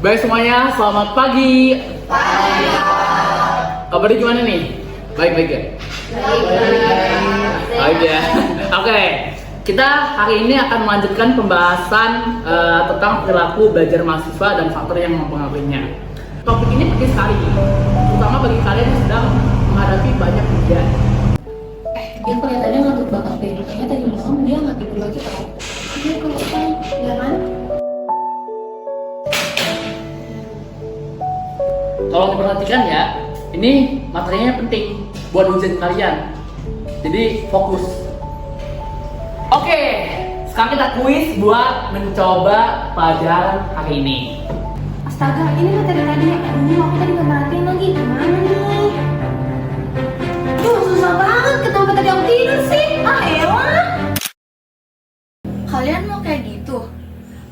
Baik semuanya, selamat pagi. Pagi. Kabarnya gimana nih? Baik-baik ya? Baik ya. Oke, kita hari ini akan melanjutkan pembahasan tentang perilaku belajar mahasiswa dan faktor yang mempengaruhinya. Topik ini penting sekali, terutama bagi kalian yang sedang menghadapi banyak ujian. Dia kelihatannya ngantuk banget deh. Kayaknya tadi malam dia nggak tidur lagi tau. Dia kelihatan, ya kan? Tolong diperhatikan ya, ini materinya penting buat ujian kalian. Jadi fokus. Oke, sekarang kita kuis buat mencoba pelajaran hari ini. Astaga, ini materi tadi. Aduh, aku tadi nggak merhatiin lagi. Gimana nih? Duh, susah banget. Kenapa tadi aku tidur sih? Ah, elah. Kalian mau kayak gitu?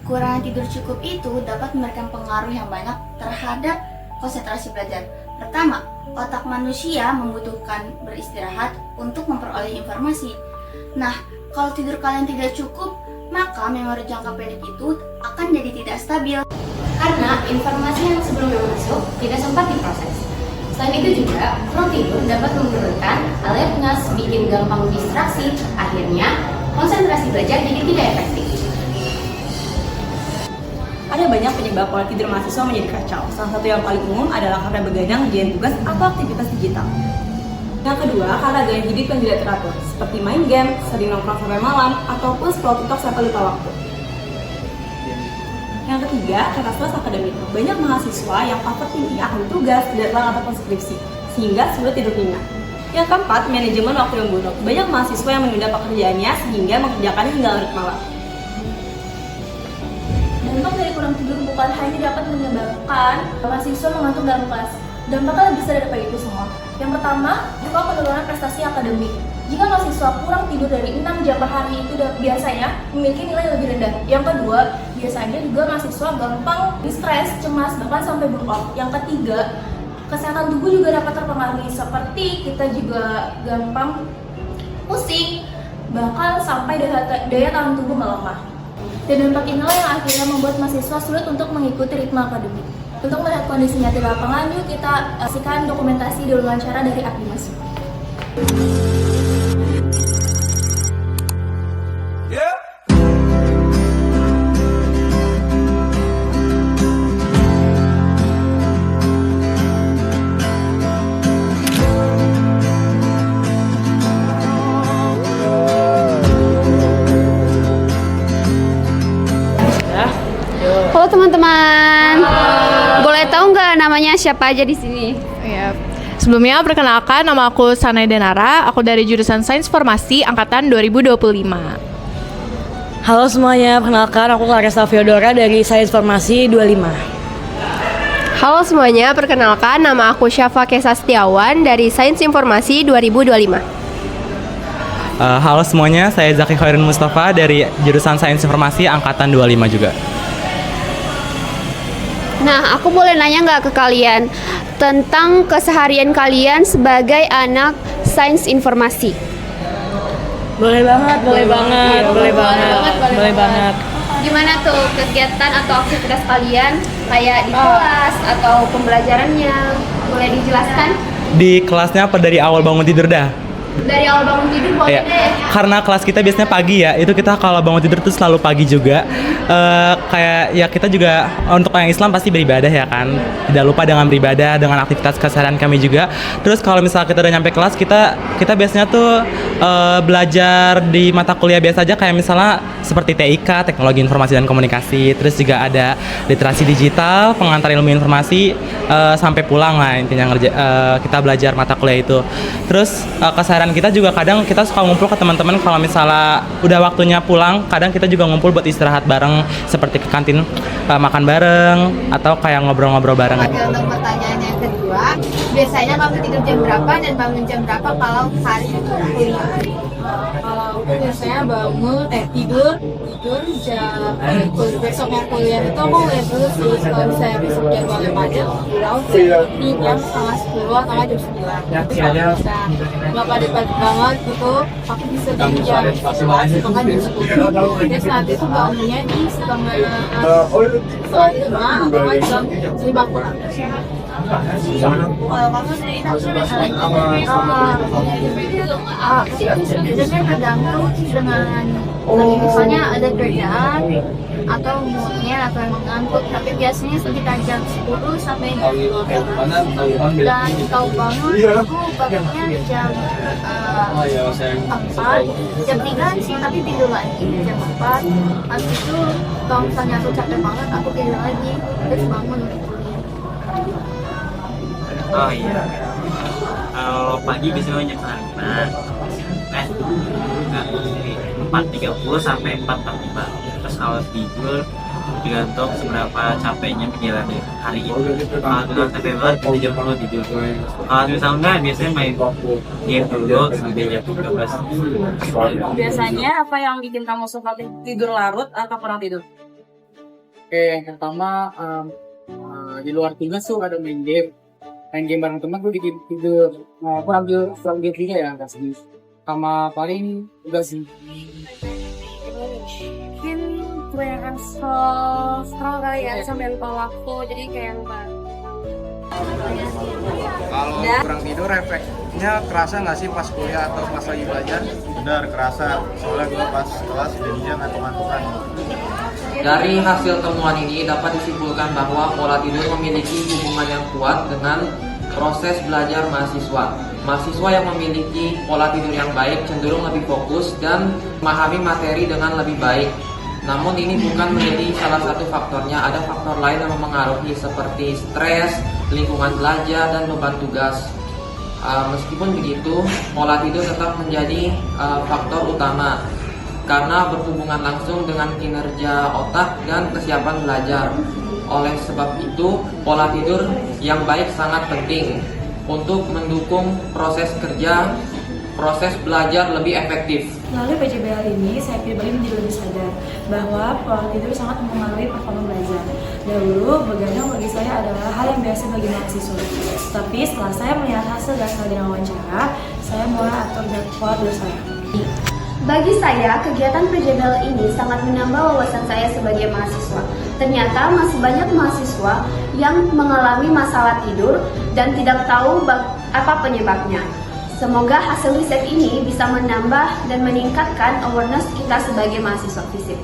Kurang tidur cukup itu dapat memberikan pengaruh yang banyak terhadap konsentrasi belajar. Pertama, otak manusia membutuhkan beristirahat untuk memperoleh informasi. Nah, kalau tidur kalian tidak cukup, maka memori jangka pendek itu akan jadi tidak stabil. Karena informasi yang sebelumnya masuk tidak sempat diproses. Selain itu juga, kurang tidur dapat menurunkan alertness, bikin gampang distraksi, akhirnya konsentrasi belajar jadi tidak efektif. Ada banyak penyebab pola tidur mahasiswa menjadi kacau. Salah satu yang paling umum adalah karena begadang ngerjain tugas atau aktivitas digital. Yang kedua, karena gaya hidup yang tidak teratur, seperti main game, sering nongkrong sampai malam, ataupun scroll TikTok sampai lupa waktu. Yang ketiga, karena stres akademik. Banyak mahasiswa yang overthinking akan tugas, deadline, ataupun skripsi, sehingga sulit tidur nyenyak. Yang keempat, manajemen waktu yang buruk. Banyak mahasiswa yang menunda pekerjaannya sehingga mengerjakannya hingga larut malam. Dampak dari kurang tidur bukan hanya dapat menyebabkan mahasiswa mengantuk dalam kelas. Dampaknya lebih besar daripada itu semua. Yang pertama, berupa penurunan prestasi akademik. Jika mahasiswa kurang tidur dari 6 jam per hari itu biasanya memiliki nilai lebih rendah. Yang kedua, biasanya juga mahasiswa gampang stres, cemas, bahkan sampai burnout. Yang ketiga, kesehatan tubuh juga dapat terpengaruhi, seperti kita juga gampang pusing, bahkan sampai daya tahan tubuh melemah. Dan dampak inilah yang akhirnya membuat mahasiswa sulit untuk mengikuti ritme akademik. Untuk melihat kondisi nyata di lapangan, yuk kita saksikan dokumentasi dan wawancara dari Apimas. Halo teman-teman. Boleh tahu nggak namanya siapa aja di sini? Ya. Sebelumnya perkenalkan, nama aku Sanai Denara, aku dari jurusan Sains Farmasi angkatan 2025. Halo semuanya, perkenalkan aku Clarissa Fyodora dari Sains Farmasi 25. Halo semuanya, perkenalkan nama aku Syafa Kesa Setiawan dari Sains Informasi 2025. Halo semuanya, saya Zaki Khairun Mustafa dari jurusan Sains Informasi angkatan 25 juga. Nah, aku boleh nanya nggak ke kalian tentang keseharian kalian sebagai anak sains informasi? Boleh banget. Gimana tuh kegiatan atau aktivitas kalian kayak di kelas atau pembelajarannya? Boleh dijelaskan? Di kelasnya apa dari awal bangun tidur dah? Dari awal bangun tidur boleh deh. Karena kelas kita biasanya pagi ya, itu kita kalau bangun tidur tuh selalu pagi juga. Kayak ya kita juga untuk yang Islam pasti beribadah ya kan, tidak lupa dengan beribadah, dengan aktivitas keseharian kami juga. Terus kalau misalnya kita udah nyampe kelas, kita biasanya tuh belajar di mata kuliah biasa aja, kayak misalnya seperti TIK, Teknologi Informasi dan Komunikasi. Terus juga ada literasi digital, pengantar ilmu informasi, sampai pulang lah intinya kita belajar mata kuliah itu. Terus keseharian kita juga kadang kita suka ngumpul ke teman-teman kalau misalnya udah waktunya pulang, kadang kita juga ngumpul buat istirahat bareng seperti ke kantin, makan bareng atau kayak ngobrol-ngobrol bareng. Untuk pertanyaan yang kedua, biasanya kamu tidur jam berapa dan bangun jam berapa kalau hari kuliah? Kalau aku biasanya tidur jam besoknya kuliah itu aku lihat dulu sih kalau misalnya besok jadwalnya padat di jam 9:30 atau jam 9. Terus kalau bisa nggak padat banget gitu, aku bisa di jam 11 atau jam 10. Terus nanti tuh bangunnya di setengah 5 atau jam 5 kurang. Kalau kamu sendiri sebenarnya tergantung dengan lagi misalnya ada kerjaan atau moodnya atau emang ngantuk, tapi biasanya sekitar jam 10 sampai jam 12. Dan kalau bangun aku bangunnya jam 4, jam 3 sih, tapi tidur lagi jam 4. Habis itu kalau misalnya aku capek banget aku tidur lagi terus bangun untuk kuliah. Oh iya, kalau pagi biasanya jam 4:30 sampai 4:45. Terus kalau tidur tergantung seberapa capeknya menjalani hari ini. Kalau dengan capek banget di jam 10 tidur. Kalau misalnya enggak, biasanya main game dulu sampai jam 12. Biasanya apa yang bikin kamu suka tidur larut atau kurang tidur? Oke, yang pertama di luar tugas tuh ada main game bareng teman, gue bikin tidur kurang tidur juga ya, nggak sedih sama paling udah sih. Mungkin kebanyakan scroll kali ya sambil lupa waktu, jadi kayak lupa. Kalau kurang tidur efeknya kerasa nggak sih pas kuliah atau pas lagi belajar? Benar, kerasa. Soalnya gue pas kelas jadinya ngantuk-ngantukan. Dari hasil temuan ini dapat disimpulkan bahwa pola tidur memiliki hubungan yang kuat dengan proses belajar mahasiswa. Mahasiswa yang memiliki pola tidur yang baik cenderung lebih fokus dan memahami materi dengan lebih baik. Namun ini bukan menjadi salah satu faktornya, ada faktor lain yang mempengaruhi seperti stres, lingkungan belajar, dan beban tugas. Meskipun begitu, pola tidur tetap menjadi faktor utama karena berhubungan langsung dengan kinerja otak dan kesiapan belajar. Oleh sebab itu, pola tidur yang baik sangat penting untuk mendukung proses belajar lebih efektif. Melalui PJBL ini, saya pribadi menjadi lebih sadar bahwa pola tidur sangat mempengaruhi performa belajar. Dahulu, begadang bagi saya adalah hal yang biasa bagi mahasiswa. Tapi setelah saya melihat hasil dan dengan wawancara, saya mulai atur pola tidur saya. Bagi saya, kegiatan PJBL ini sangat menambah wawasan saya sebagai mahasiswa. Ternyata masih banyak mahasiswa yang mengalami masalah tidur dan tidak tahu apa penyebabnya. Semoga hasil riset ini bisa menambah dan meningkatkan awareness kita sebagai mahasiswa FISIP.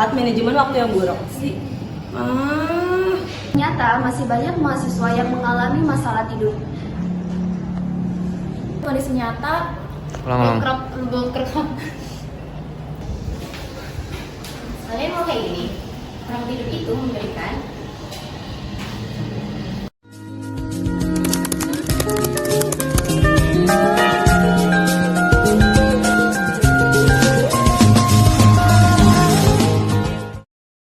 Manajemen waktu yang buruk. Ternyata masih banyak mahasiswa yang mengalami masalah tidur. Kondisi nyata Kalian mau kayak gini, kurang tidur itu memberikan